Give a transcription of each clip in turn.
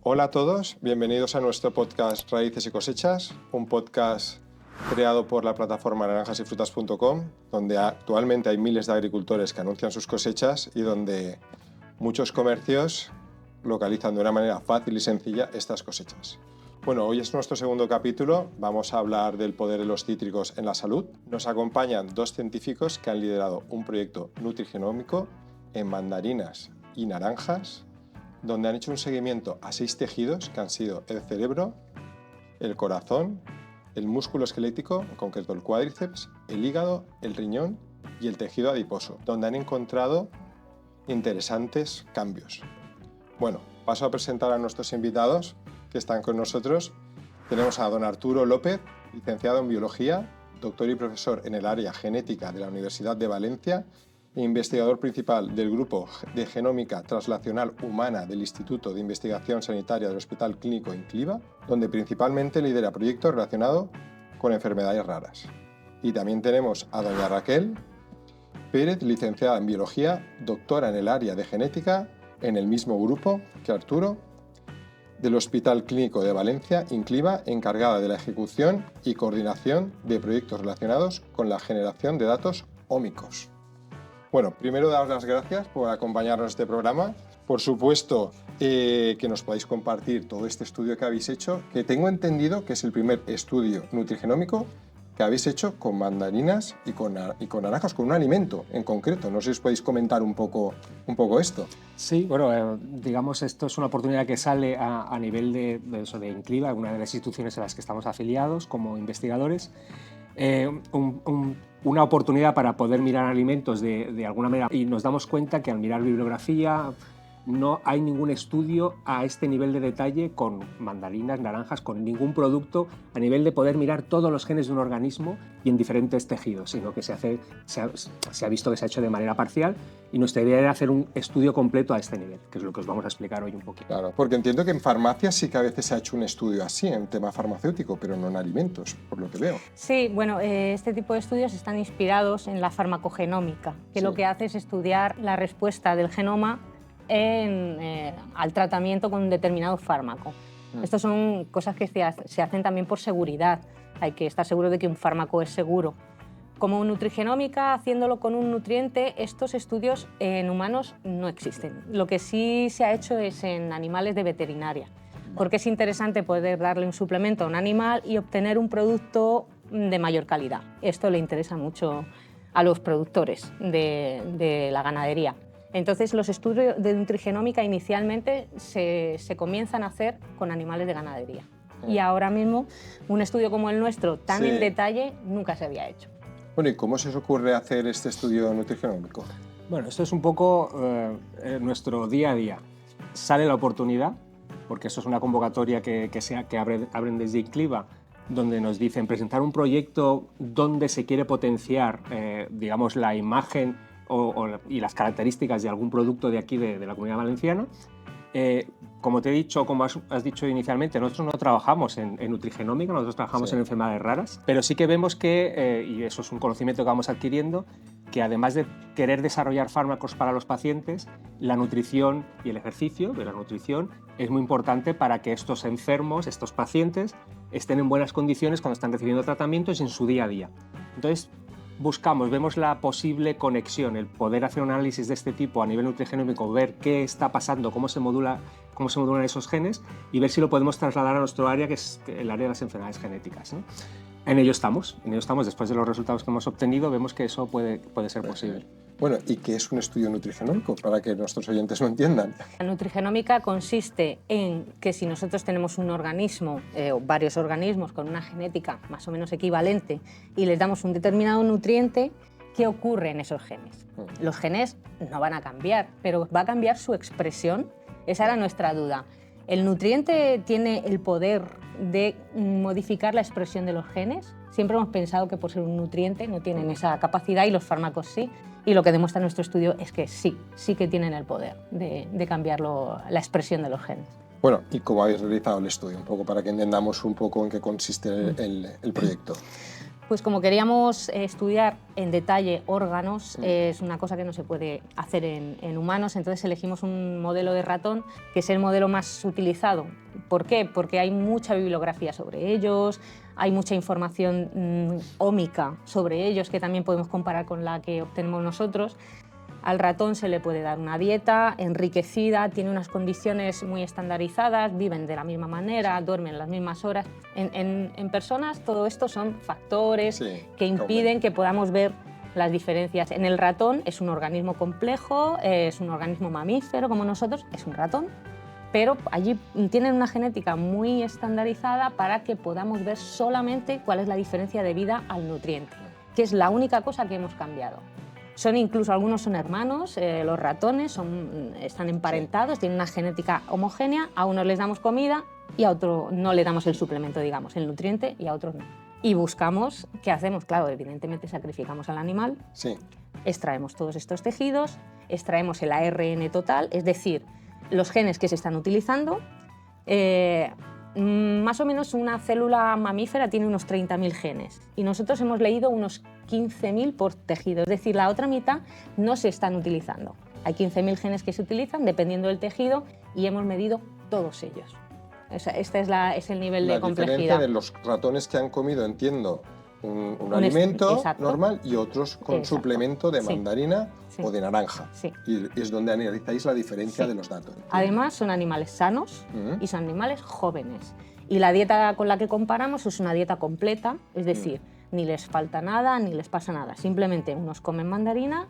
Hola a todos, bienvenidos a nuestro podcast Raíces y Cosechas, un podcast creado por la plataforma naranjasyfrutas.com, donde actualmente hay miles de agricultores que anuncian sus cosechas y donde muchos comercios localizan de una manera fácil y sencilla estas cosechas. Bueno, hoy es nuestro segundo capítulo, vamos a hablar del poder de los cítricos en la salud. Nos acompañan dos científicos que han liderado un proyecto nutrigenómico en mandarinas y naranjas, donde han hecho un seguimiento a 6 tejidos que han sido el cerebro, el corazón, el músculo esquelético, en concreto el cuádriceps, el hígado, el riñón y el tejido adiposo, donde han encontrado interesantes cambios. Bueno, paso a presentar a nuestros invitados que están con nosotros. Tenemos a don Arturo López, licenciado en Biología, doctor y profesor en el área genética de la Universidad de Valencia, investigador principal del Grupo de Genómica Translacional Humana del Instituto de Investigación Sanitaria del Hospital Clínico INCLIVA, donde principalmente lidera proyectos relacionados con enfermedades raras. Y también tenemos a doña Raquel Pérez, licenciada en Biología, doctora en el área de Genética, en el mismo grupo que Arturo, del Hospital Clínico de Valencia, INCLIVA, encargada de la ejecución y coordinación de proyectos relacionados con la generación de datos ómicos. Bueno, primero daros las gracias por acompañarnos en este programa. Por supuesto, que nos podáis compartir todo este estudio que habéis hecho, que tengo entendido que es el primer estudio nutrigenómico que habéis hecho con mandarinas y con naranjas, con un alimento en concreto. No sé si os podéis comentar un poco esto. Sí, bueno, digamos, esto es una oportunidad que sale a nivel de INCLIVA, una de las instituciones en las que estamos afiliados como investigadores. Una oportunidad para poder mirar alimentos de alguna manera, y nos damos cuenta que al mirar bibliografía no hay ningún estudio a este nivel de detalle con mandarinas, naranjas, con ningún producto a nivel de poder mirar todos los genes de un organismo y en diferentes tejidos, sino que se ha visto que se ha hecho de manera parcial, y nuestra idea era hacer un estudio completo a este nivel, que es lo que os vamos a explicar hoy un poquito. Claro, porque entiendo que en farmacia sí que a veces se ha hecho un estudio así, en tema farmacéutico, pero no en alimentos, por lo que veo. Sí, bueno, este tipo de estudios están inspirados en la farmacogenómica, que lo que hace es estudiar la respuesta del genoma al tratamiento con un determinado fármaco. Estas son cosas que se hacen también por seguridad. Hay que estar seguro de que un fármaco es seguro. Como nutrigenómica, haciéndolo con un nutriente, estos estudios en humanos no existen. Lo que sí se ha hecho es en animales de veterinaria, porque es interesante poder darle un suplemento a un animal y obtener un producto de mayor calidad. Esto le interesa mucho a los productores de la ganadería. Entonces, los estudios de nutrigenómica inicialmente se comienzan a hacer con animales de ganadería. Y ahora mismo, un estudio como el nuestro, tan en detalle, nunca se había hecho. Bueno, ¿y cómo se os ocurre hacer este estudio nutrigenómico? Bueno, esto es un poco nuestro día a día. Sale la oportunidad, porque eso es una convocatoria que abren desde INCLIVA, donde nos dicen presentar un proyecto donde se quiere potenciar, digamos, la imagen y las características de algún producto de aquí, de la Comunidad Valenciana. Como te he dicho, como has dicho inicialmente, nosotros no trabajamos en nutrigenómica, nosotros trabajamos en enfermedades raras, pero sí que vemos que, y eso es un conocimiento que vamos adquiriendo, que además de querer desarrollar fármacos para los pacientes, la nutrición y el ejercicio de la nutrición es muy importante para que estos enfermos, estos pacientes, estén en buenas condiciones cuando están recibiendo tratamientos en su día a día. Entonces, vemos la posible conexión, el poder hacer un análisis de este tipo a nivel nutrigenómico, ver qué está pasando, cómo se modulan esos genes y ver si lo podemos trasladar a nuestro área, que es el área de las enfermedades genéticas, ¿no? En ello estamos. Después de los resultados que hemos obtenido, vemos que eso puede ser posible. Bueno, ¿y qué es un estudio nutrigenómico? Para que nuestros oyentes lo entiendan. La nutrigenómica consiste en que si nosotros tenemos un organismo o varios organismos con una genética más o menos equivalente y les damos un determinado nutriente, ¿qué ocurre en esos genes? Los genes no van a cambiar, pero va a cambiar su expresión. Esa era nuestra duda. ¿El nutriente tiene el poder de modificar la expresión de los genes? Siempre hemos pensado que por ser un nutriente no tienen esa capacidad y los fármacos sí. Y lo que demuestra nuestro estudio es que sí que tienen el poder de cambiar la expresión de los genes. Bueno, ¿y cómo habéis realizado el estudio? Un poco para que entendamos un poco en qué consiste el proyecto. Pues como queríamos estudiar en detalle órganos, es una cosa que no se puede hacer en humanos, entonces elegimos un modelo de ratón que es el modelo más utilizado. ¿Por qué? Porque hay mucha bibliografía sobre ellos, hay mucha información ómica sobre ellos que también podemos comparar con la que obtenemos nosotros. Al ratón se le puede dar una dieta enriquecida, tiene unas condiciones muy estandarizadas, viven de la misma manera, duermen las mismas horas. En personas todo esto son factores que impiden que podamos ver las diferencias. En el ratón es un organismo complejo, es un organismo mamífero como nosotros, es un ratón, pero allí tienen una genética muy estandarizada para que podamos ver solamente cuál es la diferencia de vida al nutriente, que es la única cosa que hemos cambiado. Incluso algunos son hermanos, los ratones están emparentados, tienen una genética homogénea, a unos les damos comida y a otros no le damos el suplemento, digamos, el nutriente, y a otros no. Y buscamos, ¿qué hacemos? Claro, evidentemente sacrificamos al animal, extraemos todos estos tejidos, extraemos el ARN total, es decir, los genes que se están utilizando. Más o menos una célula mamífera tiene unos 30.000 genes y nosotros hemos leído unos 15.000 por tejido, es decir, la otra mitad no se están utilizando. Hay 15.000 genes que se utilizan dependiendo del tejido y hemos medido todos ellos. Este es el nivel de complejidad. La diferencia de los ratones que han comido, entiendo, un alimento normal y otros con suplemento de mandarina o de naranja. Y es donde analizáis la diferencia de los datos. Además, son animales sanos y son animales jóvenes. Y la dieta con la que comparamos es una dieta completa, es decir, ni les falta nada ni les pasa nada. Simplemente unos comen mandarina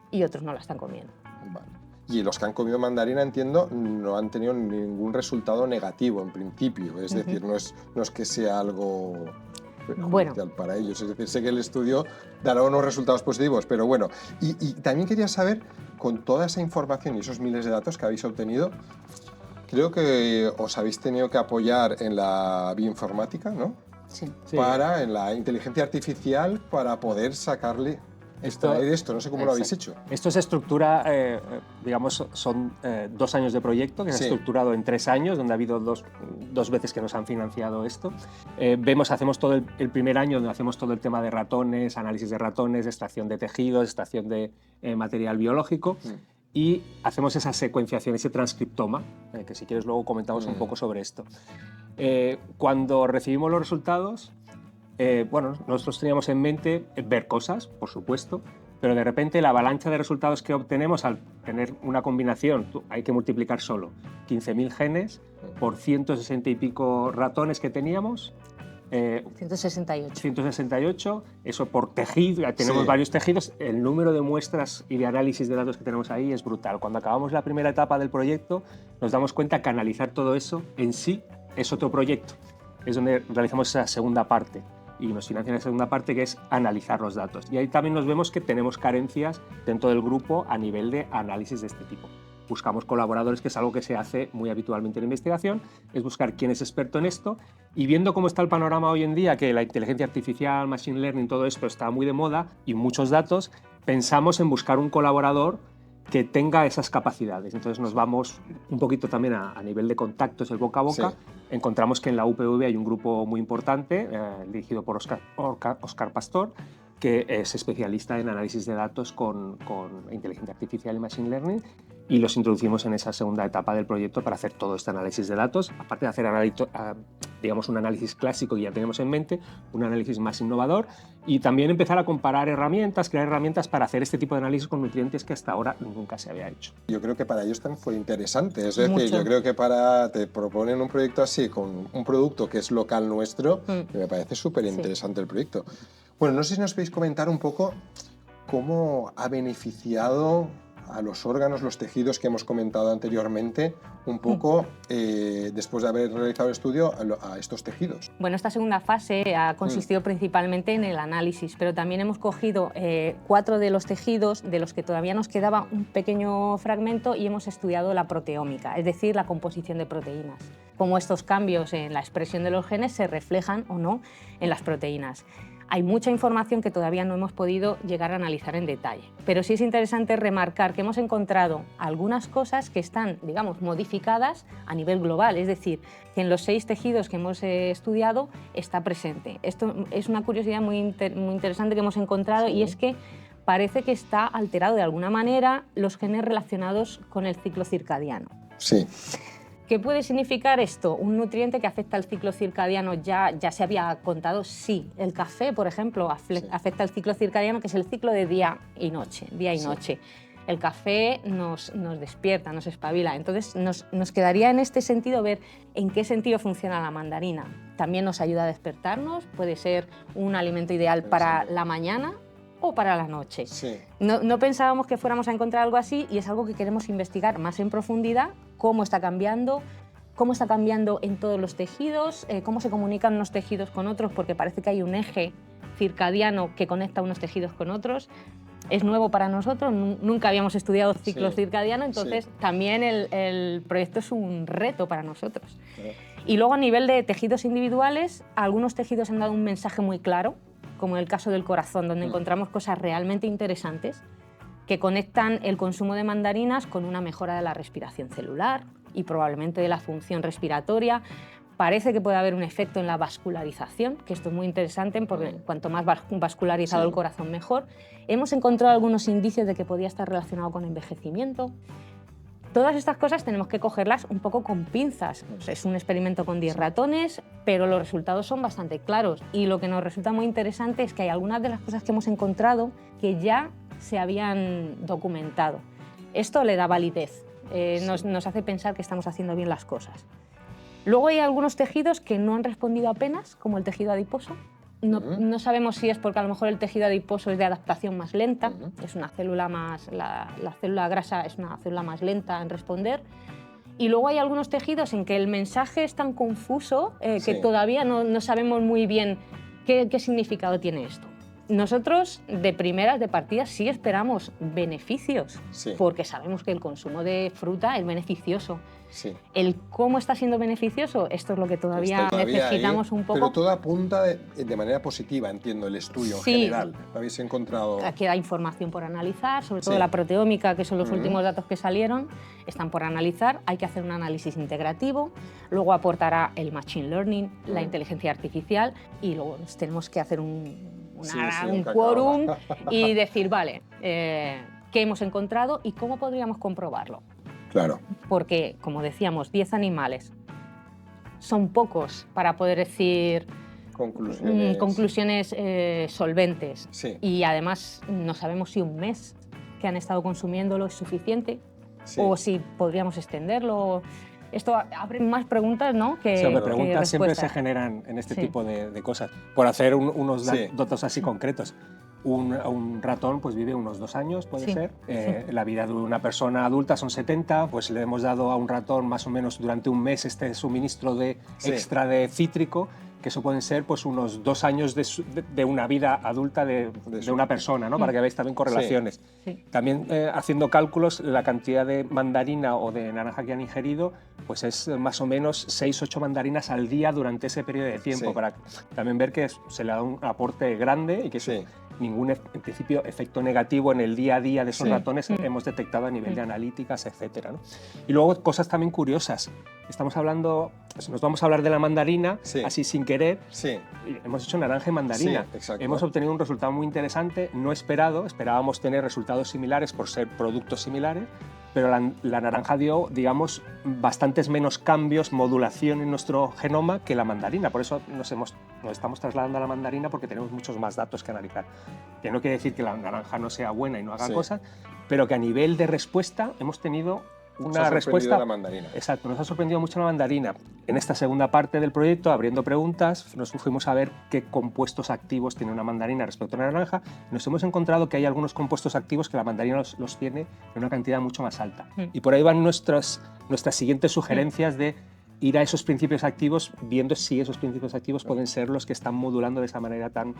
y otros no la están comiendo. Vale. Y los que han comido mandarina, entiendo, no han tenido ningún resultado negativo en principio. Es decir, no es que sea algo perjudicial para ellos. Es decir, sé que el estudio dará unos resultados positivos, pero bueno. Y también quería saber, con toda esa información y esos miles de datos que habéis obtenido, creo que os habéis tenido que apoyar en la bioinformática, ¿no? En la inteligencia artificial para poder sacarle esto, no sé cómo lo habéis hecho. Esto se estructura, digamos, son 2 años de proyecto que se ha estructurado en 3 años, donde ha habido dos veces que nos han financiado esto. Hacemos todo el primer año donde hacemos todo el tema de ratones, análisis de ratones, extracción de tejidos, extracción de material biológico. Y hacemos esa secuenciación, ese transcriptoma, que si quieres luego comentamos un poco sobre esto. Cuando recibimos los resultados, nosotros teníamos en mente ver cosas, por supuesto, pero de repente la avalancha de resultados que obtenemos al tener una combinación, hay que multiplicar solo 15.000 genes por 160 y pico ratones que teníamos. 168, eso por tejido, tenemos varios tejidos, el número de muestras y de análisis de datos que tenemos ahí es brutal. Cuando acabamos la primera etapa del proyecto nos damos cuenta que analizar todo eso en sí es otro proyecto, es donde realizamos esa segunda parte y nos financian la segunda parte, que es analizar los datos. Y ahí también nos vemos que tenemos carencias dentro del grupo a nivel de análisis de este tipo. Buscamos colaboradores, que es algo que se hace muy habitualmente en investigación, es buscar quién es experto en esto, y viendo cómo está el panorama hoy en día, que la inteligencia artificial, machine learning, todo esto está muy de moda y muchos datos, pensamos en buscar un colaborador que tenga esas capacidades. Entonces nos vamos un poquito también a nivel de contactos, el boca a boca. Encontramos que en la UPV hay un grupo muy importante, dirigido por Óscar Pastor, que es especialista en análisis de datos con inteligencia artificial y machine learning, y los introducimos en esa segunda etapa del proyecto para hacer todo este análisis de datos, aparte de hacer digamos, un análisis clásico que ya tenemos en mente, un análisis más innovador, y también empezar a comparar herramientas, crear herramientas para hacer este tipo de análisis con nutrientes que hasta ahora nunca se había hecho. Yo creo que para ellos también fue interesante, es decir, yo creo que te proponen un proyecto así, con un producto que es local nuestro, que me parece súper interesante el proyecto. Bueno, no sé si nos podéis comentar un poco cómo ha beneficiado a los órganos, los tejidos que hemos comentado anteriormente, un poco después de haber realizado el estudio a estos tejidos. Bueno, esta segunda fase ha consistido principalmente en el análisis, pero también hemos cogido 4 de los tejidos de los que todavía nos quedaba un pequeño fragmento y hemos estudiado la proteómica, es decir, la composición de proteínas, cómo estos cambios en la expresión de los genes se reflejan o no en las proteínas. hay mucha información que todavía no hemos podido llegar a analizar en detalle. Pero sí es interesante remarcar que hemos encontrado algunas cosas que están, digamos, modificadas a nivel global, es decir, que en los 6 tejidos que hemos estudiado está presente. Esto es una curiosidad muy interesante que hemos encontrado, y es que parece que está alterado de alguna manera los genes relacionados con el ciclo circadiano. Sí. ¿Qué puede significar esto? ¿Un nutriente que afecta al ciclo circadiano ya se había contado? Sí. El café, por ejemplo, afecta al ciclo circadiano, que es el ciclo de día y noche. El café nos despierta, nos espabila. Entonces, nos quedaría en este sentido ver en qué sentido funciona la mandarina. También nos ayuda a despertarnos, puede ser un alimento ideal para la mañana o para la noche. Sí. No pensábamos que fuéramos a encontrar algo así, y es algo que queremos investigar más en profundidad, cómo está cambiando en todos los tejidos, cómo se comunican unos tejidos con otros, porque parece que hay un eje circadiano que conecta unos tejidos con otros. Es nuevo para nosotros, nunca habíamos estudiado ciclo circadiano, entonces también el proyecto es un reto para nosotros. Y luego, a nivel de tejidos individuales, algunos tejidos han dado un mensaje muy claro, como en el caso del corazón, donde encontramos cosas realmente interesantes que conectan el consumo de mandarinas con una mejora de la respiración celular y probablemente de la función respiratoria. Parece que puede haber un efecto en la vascularización, que esto es muy interesante porque cuanto más vascularizado el corazón, mejor. Hemos encontrado algunos indicios de que podía estar relacionado con envejecimiento. Todas estas cosas tenemos que cogerlas un poco con pinzas. Es un experimento con 10 ratones, pero los resultados son bastante claros. Y lo que nos resulta muy interesante es que hay algunas de las cosas que hemos encontrado que ya se habían documentado. Esto le da validez, nos hace pensar que estamos haciendo bien las cosas. Luego hay algunos tejidos que no han respondido apenas, como el tejido adiposo. No sabemos si es porque a lo mejor el tejido adiposo es de adaptación más lenta, es una célula más, la célula grasa es una célula más lenta en responder. Y luego hay algunos tejidos en que el mensaje es tan confuso que todavía no sabemos muy bien qué significado tiene esto. Nosotros, de primeras, de partida, sí esperamos beneficios, porque sabemos que el consumo de fruta es beneficioso. Sí. El cómo está siendo beneficioso, esto es lo que todavía necesitamos un poco. Pero todo apunta de manera positiva, entiendo, el estudio en general. ¿Habéis encontrado? Queda información por analizar, sobre todo la proteómica, que son los últimos datos que salieron, están por analizar. Hay que hacer un análisis integrativo, luego aportará el machine learning, la inteligencia artificial, y luego nos tenemos que hacer un quórum y decir, vale, ¿qué hemos encontrado y cómo podríamos comprobarlo? Claro. Porque, como decíamos, 10 animales son pocos para poder decir conclusiones solventes. Sí. Y además no sabemos si un mes que han estado consumiéndolo es suficiente o si podríamos extenderlo. Esto abre más preguntas, ¿no? Preguntas siempre se generan en este tipo de cosas. Por hacer unos datos así concretos. Un ratón pues vive unos 2 años, puede ser. La vida de una persona adulta son 70, pues le hemos dado a un ratón más o menos durante un mes este suministro extra de cítrico, que eso pueden ser pues unos 2 años de una vida adulta de una persona, ¿no? Para que veáis también correlaciones. También haciendo cálculos, la cantidad de mandarina o de naranja que han ingerido pues es más o menos 6-8 mandarinas al día durante ese periodo de tiempo, para también ver que se le da un aporte grande y que ningún, en principio, efecto negativo en el día a día de esos ratones hemos detectado a nivel de analíticas, etcétera, ¿no? Y luego cosas también curiosas. Estamos hablando, nos vamos a hablar de la mandarina, así sin querer. Hemos hecho naranja y mandarina. Hemos obtenido un resultado muy interesante, no esperado. Esperábamos tener resultados similares por ser productos similares, pero la naranja dio, digamos, bastantes menos cambios, modulación en nuestro genoma que la mandarina. Por eso nos estamos trasladando a la mandarina, porque tenemos muchos más datos que analizar. Que no quiere decir que la naranja no sea buena y no haga cosas, pero que a nivel de respuesta hemos tenido una respuesta. La mandarina. Exacto, nos ha sorprendido mucho la mandarina. En esta segunda parte del proyecto, abriendo preguntas, nos fuimos a ver qué compuestos activos tiene una mandarina respecto a una naranja. Nos hemos encontrado que hay algunos compuestos activos que la mandarina los tiene en una cantidad mucho más alta. Y por ahí van nuestras siguientes sugerencias de ir a esos principios activos, viendo si esos principios activos pueden ser los que están modulando de esa manera tan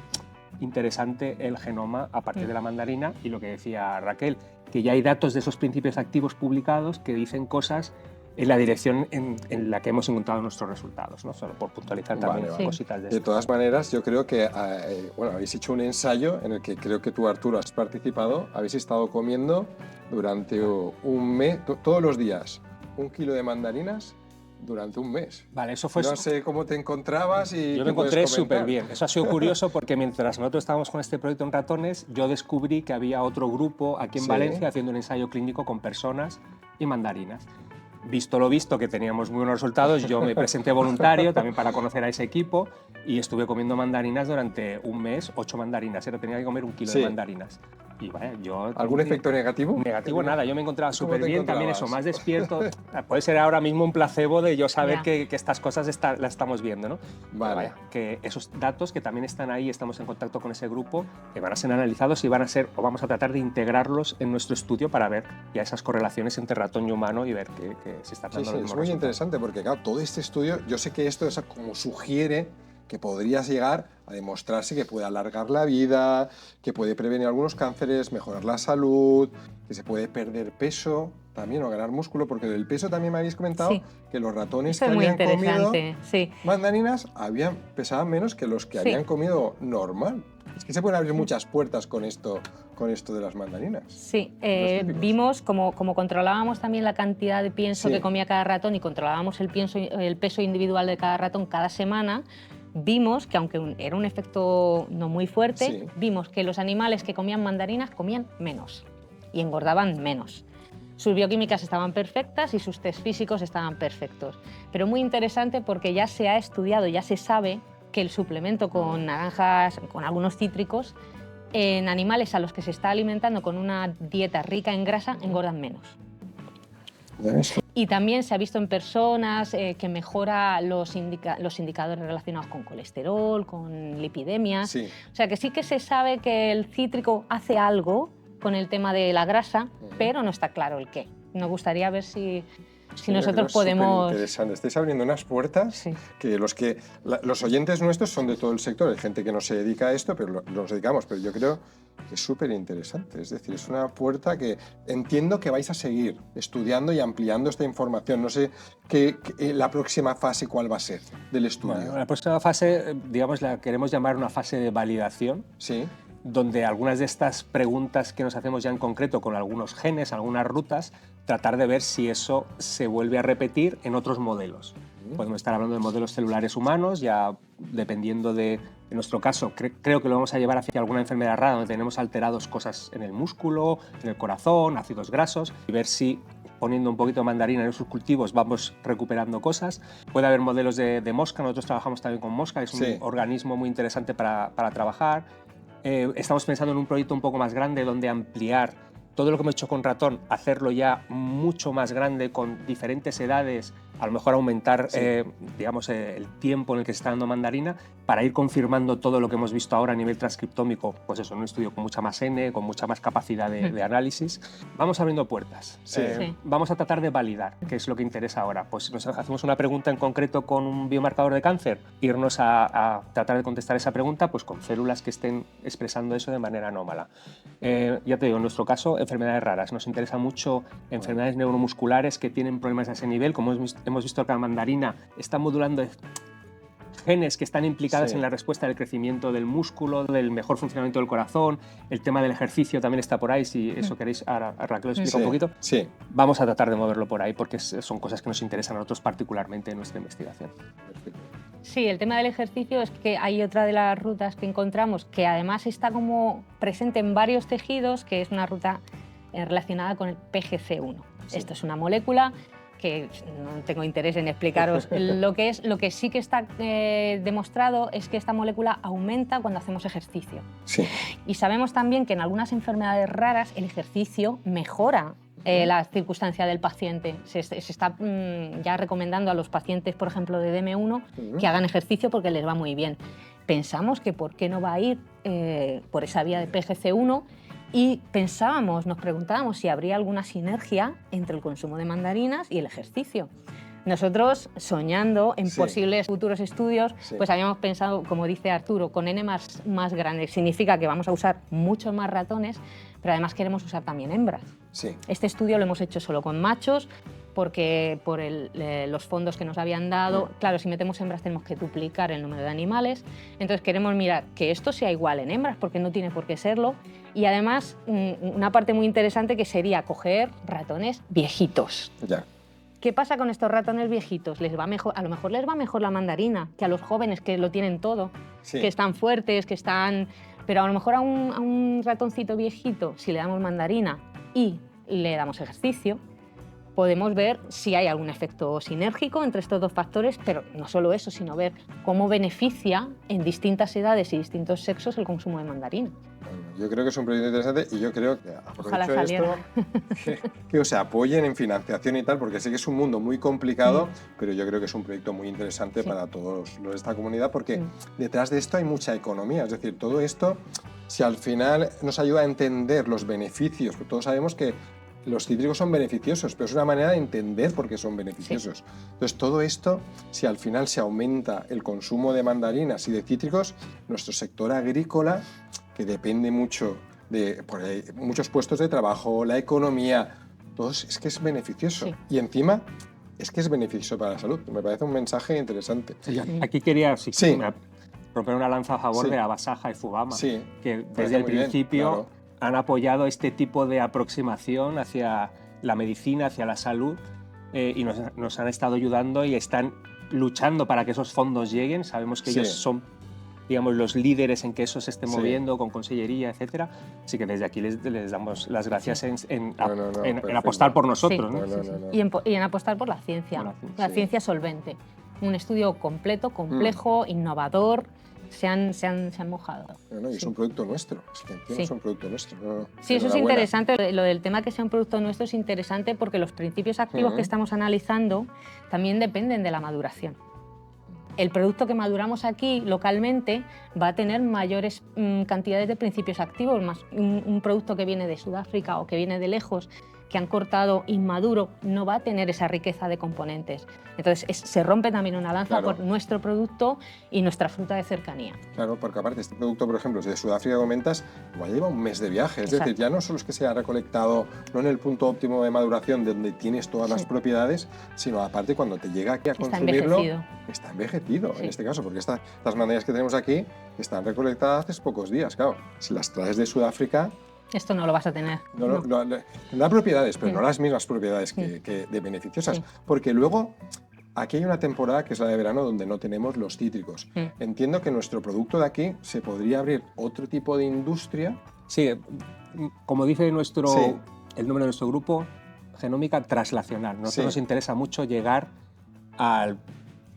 interesante el genoma a partir de la mandarina. Y lo que decía Raquel, que ya hay datos de esos principios activos publicados que dicen cosas en la dirección en la que hemos encontrado nuestros resultados, ¿no? Solo por puntualizar también Vale. cositas de De esto. todas maneras, yo creo que habéis hecho un ensayo en el que creo que tú, Arturo, has participado. Habéis estado comiendo durante un mes, todos los días, 1 kilo de mandarinas durante un mes. Vale, eso fue... No sé cómo te encontrabas y Yo qué me puedes encontré comentar. súper bien. Eso ha sido curioso porque mientras nosotros estábamos con este proyecto en ratones, yo descubrí que había otro grupo aquí en Sí. Valencia haciendo un ensayo clínico con personas y mandarinas. Visto lo visto, que teníamos muy buenos resultados, yo me presenté voluntario también para conocer a ese equipo y estuve comiendo mandarinas durante un mes, 8 mandarinas. Tenía que comer 1 kilo Sí. de mandarinas. Y vaya, yo... ¿Algún efecto negativo? Negativo nada, yo me encontraba ¿Cómo súper te bien, también encontrabas? eso, más despierto. Puede ser ahora mismo un placebo de yo saber Ya. que estas cosas las estamos viendo, ¿no? Pero Vale. vaya, que esos datos que también están ahí, estamos en contacto con ese grupo, que van a ser analizados y van a ser, o vamos a tratar de integrarlos en nuestro estudio para ver ya esas correlaciones entre ratón y humano y ver que se están Sí, dando sí, los es mismos muy resultados. interesante porque, claro, todo este estudio, yo sé que esto es como sugiere que podrías llegar a demostrarse que puede alargar la vida, que puede prevenir algunos cánceres, mejorar la salud, que se puede perder peso también o ganar músculo, porque del peso también me habéis comentado Sí. que los ratones Esto que es muy habían comido interesante, sí. mandarinas pesaban menos que los que Sí. habían comido normal. Es que se pueden abrir muchas puertas con esto de las mandarinas. Sí, típicos. vimos como controlábamos también la cantidad de pienso Sí. que comía cada ratón y controlábamos el peso individual de cada ratón cada semana, vimos que aunque era un efecto no muy fuerte, Sí. vimos que los animales que comían mandarinas comían menos y engordaban menos. Sus bioquímicas estaban perfectas y sus test físicos estaban perfectos. Pero muy interesante porque ya se ha estudiado, ya se sabe que el suplemento con naranjas, con algunos cítricos, en animales a los que se está alimentando con una dieta rica en grasa, engordan menos. ¿Ya ves? Y también se ha visto en personas que mejora los indicadores relacionados con colesterol, con lipidemias. Sí. O sea que sí que se sabe que el cítrico hace algo con el tema de la grasa, pero no está claro el qué. Nos gustaría ver si Yo creo nosotros que es podemos... superinteresante. Estáis abriendo unas puertas Sí. que los oyentes nuestros son de todo el sector. Hay gente que no se dedica a esto, pero nos dedicamos. Pero yo creo que es súper interesante. Es decir, es una puerta que entiendo que vais a seguir estudiando y ampliando esta información. No sé la próxima fase cuál va a ser del estudio. Bueno, la próxima fase, digamos, la queremos llamar una fase de validación, Sí, donde algunas de estas preguntas que nos hacemos ya en concreto con algunos genes, algunas rutas, tratar de ver si eso se vuelve a repetir en otros modelos. Podemos estar hablando de modelos celulares humanos, ya dependiendo de en nuestro caso, creo que lo vamos a llevar hacia alguna enfermedad rara donde tenemos alterados cosas en el músculo, en el corazón, ácidos grasos, y ver si poniendo un poquito de mandarina en esos cultivos vamos recuperando cosas. Puede haber modelos de mosca, nosotros trabajamos también con mosca, es un Sí. organismo muy interesante para trabajar. Estamos pensando en un proyecto un poco más grande donde ampliar todo lo que hemos hecho con ratón, hacerlo ya mucho más grande con diferentes edades, a lo mejor aumentar digamos, el tiempo en el que se está dando mandarina para ir confirmando todo lo que hemos visto ahora a nivel transcriptómico, pues eso, en un estudio con mucha más N, con mucha más capacidad de análisis. Vamos abriendo puertas. Sí. Sí. Vamos a tratar de validar, que es lo que interesa ahora. Pues nos hacemos una pregunta en concreto con un biomarcador de cáncer, irnos a tratar de contestar esa pregunta pues con células que estén expresando eso de manera anómala. Ya te digo, en nuestro caso, enfermedades raras. Nos interesa mucho enfermedades neuromusculares que tienen problemas a ese nivel. Como hemos visto que la mandarina está modulando genes que están implicadas Sí. en la respuesta del crecimiento del músculo, del mejor funcionamiento del corazón. El tema del ejercicio también está por ahí, si eso queréis, ahora Raquel os explica un poquito. Sí. Vamos a tratar de moverlo por ahí porque son cosas que nos interesan a nosotros particularmente en nuestra investigación. Perfecto. Sí, el tema del ejercicio es que hay otra de las rutas que encontramos que además está como presente en varios tejidos, que es una ruta relacionada con el PGC1. Sí. Esto es una molécula que no tengo interés en explicaros lo que es. Lo que sí que está demostrado es que esta molécula aumenta cuando hacemos ejercicio. Sí. Y sabemos también que en algunas enfermedades raras el ejercicio mejora la circunstancia del paciente. Se está ya recomendando a los pacientes, por ejemplo, de DM1, que hagan ejercicio porque les va muy bien. Pensamos que por qué no va a ir por esa vía de PGC1 y nos preguntábamos si habría alguna sinergia entre el consumo de mandarinas y el ejercicio. Nosotros, soñando en posibles futuros estudios, pues habíamos pensado, como dice Arturo, con N más grande. Significa que vamos a usar muchos más ratones, pero además queremos usar también hembras. Sí. Este estudio lo hemos hecho solo con machos, porque por los fondos que nos habían dado, claro, si metemos hembras tenemos que duplicar el número de animales, entonces queremos mirar que esto sea igual en hembras, porque no tiene por qué serlo, y además una parte muy interesante que sería coger ratones viejitos. Ya. ¿Qué pasa con estos ratones viejitos? Les va mejor, a lo mejor les va mejor la mandarina que a los jóvenes que lo tienen todo, Sí. que están fuertes, que están... Pero a lo mejor a un ratoncito viejito, si le damos mandarina y le damos ejercicio, podemos ver si hay algún efecto sinérgico entre estos dos factores, pero no solo eso, sino ver cómo beneficia en distintas edades y distintos sexos el consumo de mandarina. Yo creo que es un proyecto interesante y yo creo que Ojalá aprovecho saliera. esto que os apoyen en financiación y tal, porque sé que es un mundo muy complicado, pero yo creo que es un proyecto muy interesante para todos los de esta comunidad, porque detrás de esto hay mucha economía. Es decir, todo esto, si al final nos ayuda a entender los beneficios, porque todos sabemos que los cítricos son beneficiosos, pero es una manera de entender por qué son beneficiosos. Entonces, todo esto, si al final se aumenta el consumo de mandarinas y de cítricos, nuestro sector agrícola, que depende mucho de muchos puestos de trabajo, la economía, todo es que es beneficioso. Sí. Y encima, es que es beneficioso para la salud. Me parece un mensaje interesante. Aquí quería Sí. romper una lanza a favor Sí. de Abasaja y Fugama, Sí, que parece desde el muy bien, principio claro. han apoyado este tipo de aproximación hacia la medicina, hacia la salud, y nos han estado ayudando y están luchando para que esos fondos lleguen. Sabemos que Sí. ellos son, digamos, los líderes en que eso se esté Sí. moviendo, con consellería, etcétera. Así que desde aquí les damos las gracias en No, en apostar por nosotros. Sí. ¿no? No. Y en apostar por la ciencia, Por la ciencia. la Sí. ciencia solvente. Un estudio completo, complejo, innovador, se han mojado. No, y es Sí. un producto nuestro. Es que encima Sí. es un producto nuestro. Sí, eso es Enhorabuena. interesante. Lo del tema que sea un producto nuestro es interesante porque los principios activos que estamos analizando también dependen de la maduración. El producto que maduramos aquí localmente va a tener mayores cantidades de principios activos. Más un producto que viene de Sudáfrica o que viene de lejos, que han cortado inmaduro, no va a tener esa riqueza de componentes. Entonces se rompe también una lanza Claro. por nuestro producto y nuestra fruta de cercanía. Claro, porque aparte este producto, por ejemplo, si de Sudáfrica comentas, igual lleva un mes de viaje. Es Exacto. decir, ya no solo es que se ha recolectado, no en el punto óptimo de maduración donde tienes todas las propiedades, sino aparte cuando te llega aquí a Está consumirlo, envejecido. está envejecido Sí. en este caso, porque estas mandarinas que tenemos aquí están recolectadas hace pocos días. Claro, si las traes de Sudáfrica, Esto no lo vas a tener. No. da propiedades, pero no las mismas propiedades que de beneficiosas. Sí. Porque luego, aquí hay una temporada que es la de verano donde no tenemos los cítricos. Entiendo que nuestro producto de aquí se podría abrir otro tipo de industria. Sí, como dice Sí. el nombre de nuestro grupo, genómica translacional. Nosotros Sí. nos interesa mucho llegar al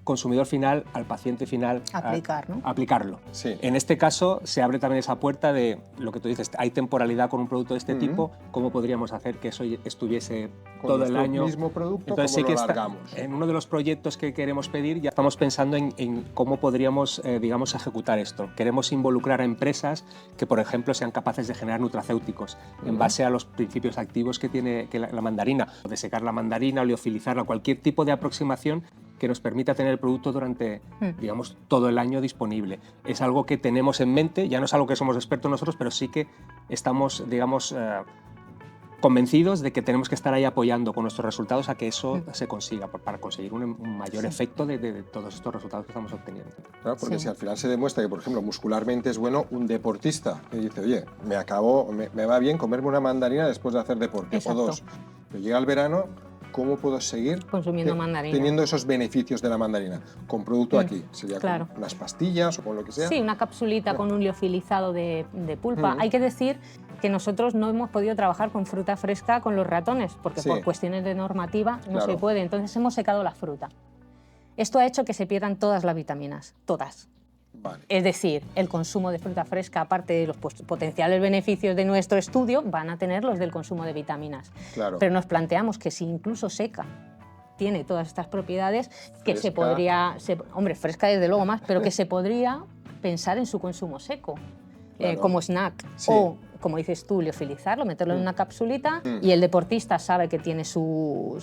consumidor final, al paciente final, Aplicar, ¿no? aplicarlo. Sí. En este caso se abre también esa puerta de lo que tú dices, hay temporalidad con un producto de este tipo, ¿cómo podríamos hacer que eso estuviese Con todo el nuestro año? mismo producto, Entonces ¿cómo sí lo que alargamos? en uno de los proyectos que queremos pedir ya estamos pensando en cómo podríamos, digamos, ejecutar esto. Queremos involucrar a empresas que, por ejemplo, sean capaces de generar nutracéuticos en base a los principios activos que tiene la mandarina, o de secar la mandarina, oleofilizarla, cualquier tipo de aproximación que nos permita tener el producto durante, digamos, todo el año disponible. Es algo que tenemos en mente, ya no es algo que somos expertos nosotros, pero sí que estamos, digamos, convencidos de que tenemos que estar ahí apoyando con nuestros resultados a que eso se consiga, para conseguir un mayor efecto de todos estos resultados que estamos obteniendo. Claro, porque Sí. si al final se demuestra que, por ejemplo, muscularmente es bueno un deportista que dice, oye, me va bien comerme una mandarina después de hacer deporte, Exacto. o dos. Pero llega el verano, ¿cómo puedo seguir Consumiendo mandarina. teniendo esos beneficios de la mandarina? Con producto aquí, sería claro. con unas pastillas o con lo que sea. Sí, una capsulita con un liofilizado de pulpa. Hay que decir que nosotros no hemos podido trabajar con fruta fresca con los ratones, porque Sí. por cuestiones de normativa no Claro. se puede. Entonces hemos secado la fruta. Esto ha hecho que se pierdan todas las vitaminas, todas. Vale. Es decir, el consumo de fruta fresca, aparte de los potenciales beneficios de nuestro estudio, van a tener los del consumo de vitaminas. Claro. Pero nos planteamos que si incluso seca tiene todas estas propiedades, que se Fresca. podría, hombre, fresca desde luego más, pero que se podría pensar en su consumo seco, Claro. como snack. Sí. O, como dices tú, liofilizarlo, meterlo en una capsulita y el deportista sabe que tiene su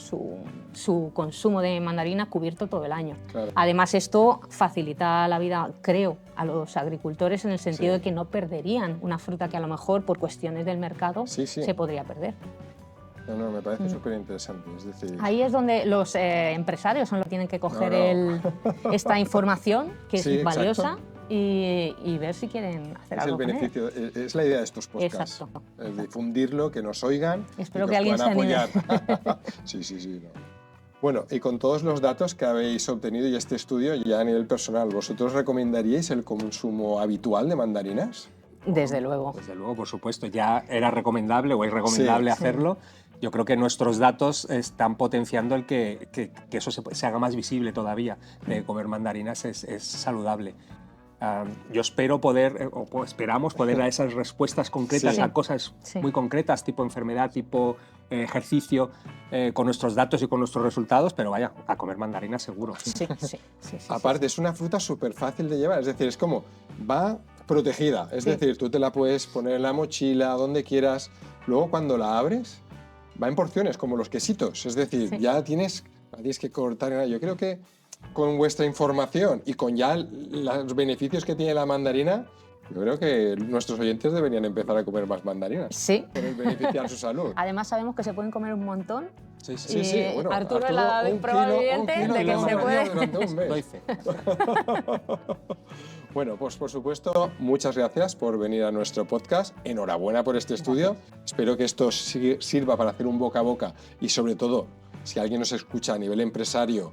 consumo de mandarina cubierto todo el año. Claro. Además, esto facilita la vida, creo, a los agricultores en el sentido Sí. de que no perderían una fruta que a lo mejor por cuestiones del mercado Sí, sí. se podría perder. No, me parece súper interesante. Es decir, Ahí es donde los empresarios son los que tienen que coger esta información, que Sí, es valiosa, exacto. y ver si quieren hacer es el algo con ella. beneficio, es la idea de estos podcasts. Exacto. Es difundirlo, que nos oigan Espero y que alguien nos se puedan anime. apoyar. Sí. No. Bueno, y con todos los datos que habéis obtenido y este estudio, ya a nivel personal, ¿vosotros recomendaríais el consumo habitual de mandarinas? Desde luego. Desde luego, por supuesto, ya era recomendable o es recomendable Sí. hacerlo. Yo creo que nuestros datos están potenciando el que eso se haga más visible todavía, de comer mandarinas es saludable. Yo espero esperamos poder dar esas respuestas concretas Sí. a cosas Sí. muy concretas, tipo enfermedad, tipo ejercicio, con nuestros datos y con nuestros resultados, pero vaya, a comer mandarinas seguro. Sí. Aparte, es una fruta súper fácil de llevar, es decir, es como, va protegida, es Sí. decir, tú te la puedes poner en la mochila, donde quieras, luego cuando la abres, va en porciones, como los quesitos, es decir, Sí. ya tienes que cortar. Yo creo que con vuestra información y con ya los beneficios que tiene la mandarina, yo creo que nuestros oyentes deberían empezar a comer más mandarinas, Sí. por el beneficiar su salud. Además sabemos que se pueden comer un montón. Sí, Sí, bueno, Arturo es la un prueba kilo- viviente un kilo de que se mandarina puede. durante un mes. Doy fe. Bueno, pues por supuesto, muchas gracias por venir a nuestro podcast. Enhorabuena por este estudio. Espero que esto sirva para hacer un boca a boca y sobre todo, si alguien nos escucha a nivel empresario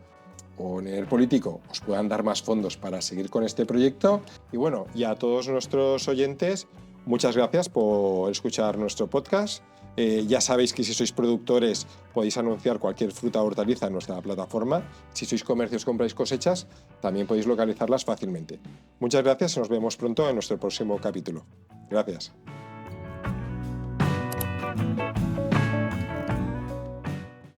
o a nivel político, os puedan dar más fondos para seguir con este proyecto. Y bueno, y a todos nuestros oyentes, muchas gracias por escuchar nuestro podcast. Ya sabéis que si sois productores podéis anunciar cualquier fruta o hortaliza en nuestra plataforma. Si sois comercios, compráis cosechas, también podéis localizarlas fácilmente. Muchas gracias y nos vemos pronto en nuestro próximo capítulo. Gracias.